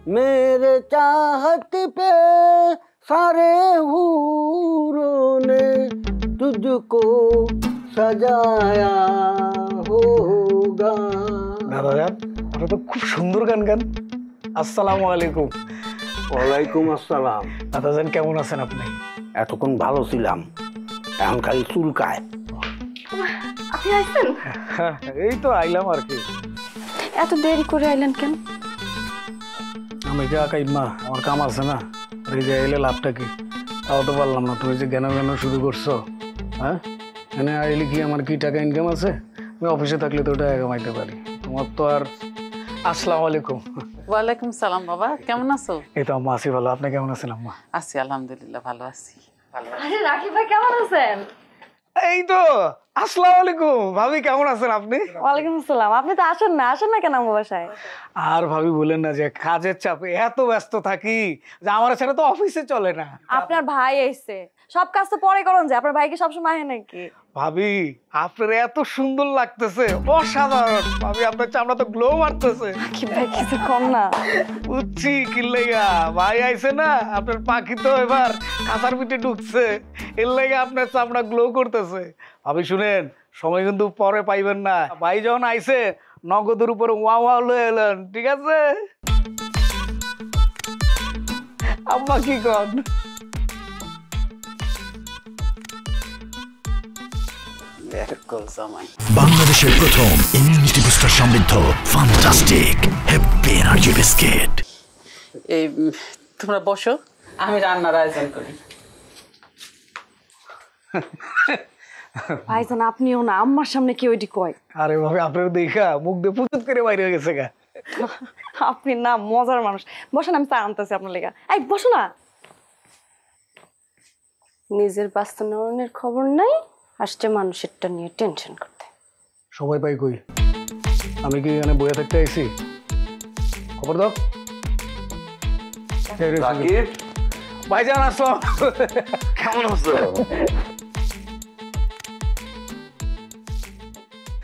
मेरे चाहत पे सारे हूरों ने तुझको सजाया होगा। দাদাজান ওটা তো খুব সুন্দর গান গান। আসসালামু আলাইকুম। ওয়ালাইকুম আসসালাম। দাদাজান কেমন আছেন আপনি? এতক্ষণ ভালো ছিলাম, এখন খালি চুলকায়। আপনি আসছেন? এই তো আইলাম আর কি। এত দেরি করে আইলেন কেন? আমি কি কাইমা, আমার কাম আছে না। এই যে এলে লাভটা কি, তাও তো পারলাম না। তুমি যে জ্ঞান জ্ঞান শুরু করছো, হ্যাঁ এনে আইলে কি আমার কি টাকা ইনকাম আছে? আমি অফিসে থাকলে তো টাকা কামাইতে পারি। তোমার তো আর। আসসালামু আলাইকুম। ওয়ালাইকুম সালাম বাবা, কেমন আছো? এই তো আম্মা আছি ভালো। আপনি কেমন আছেন আম্মা? আছি আলহামদুলিল্লাহ, ভালো আছি। আরে রাকিব ভাই কেমন আছেন? এই তো। আসসালামু আলাইকুম ভাবি, কেমন আছেন আপনি? ওয়ালাইকুম আসসালাম। আপনি তো আসেন না কেন আমার বাসায়? আর ভাবি বলেন না যে কাজের চাপে এত ব্যস্ত থাকি যে আমার ছাড়া তো অফিসে চলে না। আপনার ভাই এসেছে, সব কাজ তো পরে করুন, যে আপনার ভাইকে সবসময় আহে নাকি? ভাবি আপনার এত সুন্দর লাগতেছে, অসাধারণ। ভাবি আপনার চামড়া তো গ্লো মারতেছে। কি ভাই কিছু কম না? বুঝছি কি লেগা ভাই আইছে না, আপনার পাখি তো এবার কাঁচার পিঠে ঢুকছে, এর লেগে আপনার চামড়া গ্লো করতেছে। ভাবি শুনেন, সময় কিন্তু পরে পাইবেন না। ভাই যখন আইছে নগদের উপরে ওয়া ওয়া লয়ে এলেন, ঠিক আছে? আম্মা কি কন? বাংলাদেশের প্রথম ইমিউনিটি বুস্টার সমৃদ্ধ ফ্যান্টাস্টিক হ্যাপি এনার্জি বিস্কিট। এই তোমরা বসো, আমি রান্নার আয়োজন করি। ভাইজান আপনিও না, আম্মার সামনে কি ওইটি কয়? আরে ভাবি আপনার দেখা মুখ দিয়ে পুতুত করে বাইরে হয়ে গেছে গা। আপনি না মজার মানুষ। বসেন, আমি চা আনতেছি আপনার লেগা। এই বসো না। নিজের বাস্তবায়নের খবর নাই, আসছে মানুষেরটা নিয়ে টেনশন করতে। সময় পাই কই? আমি কি এখানে বইয়া থাকতে আইছি? খবর দাও। রাকিব ভাইজান আসলাম। কেমন আছো?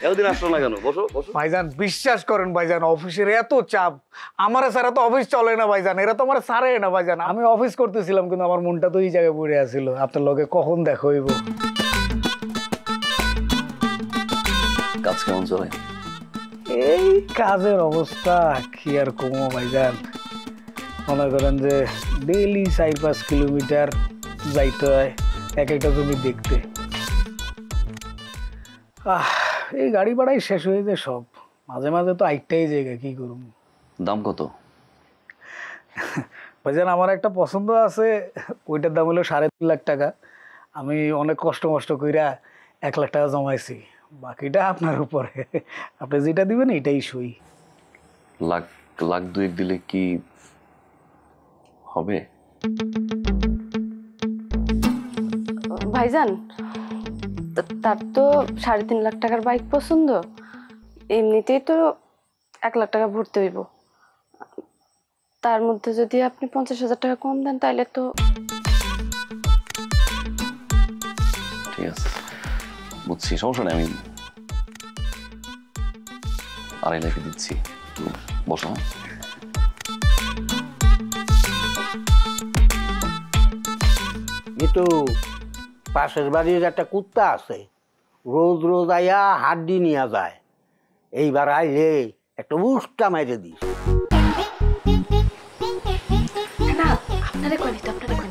এতদিন আসলো না কেন? বসো বসো। ভাইজান বিশ্বাস করেন ভাইজান, অফিসের এত চাপ, আমার ছাড়া তো অফিস চলে না ভাইজান। এরা তো আমার ছাড়ে না ভাইজান। আমি অফিস করতেছিলাম কিন্তু আমার মনটা তো এই জায়গায় পড়ে আছিল। আপনার লগে কখন দেখা হইব? কাজ কেমন চলে? এই কাজের অবস্থা কি আর কমো ভাইজান। মনে করেন যে ডেইলি 4-5 কিলোমিটার যাইতে হয় এক একটা জমি দেখতে। এই গাড়ি ভাড়াই শেষ হয়ে যায় সব। মাঝে মাঝে তো আইটাই জায়গা, কি করুম। দাম কত? ভাইজান আমার একটা পছন্দ আছে, ওইটার দাম হলো 3.5 লাখ টাকা। আমি অনেক কষ্ট কইরা 1 লাখ টাকা জমাইছি, বাকিটা আপনার উপরে। আপনি যেটা দিবেন এটাই সই। লাখ দুয়েক দিলে কি হবে? ভাইজান তার তো 3.5 লাখ টাকার বাইক পছন্দ, এমনিতেই তো 1 লাখ টাকা ভরতে হইব। তার মধ্যে যদি আপনি 50,000 টাকা কম দেন তাহলে তো। ঠিক আছে বুঝছি, সমস্যা নেই। আমি 2.5 লাখ দিচ্ছি, বসো। কিন্তু পাশের বাড়ির একটা কুত্তা আছে, রোজ রোজ আইয়া হাড্ডি নিয়ে যায়। এইবার আইলে একটা উস্কা মাইরে দিস। না আপনারে কই নিতে, আপনারে কই।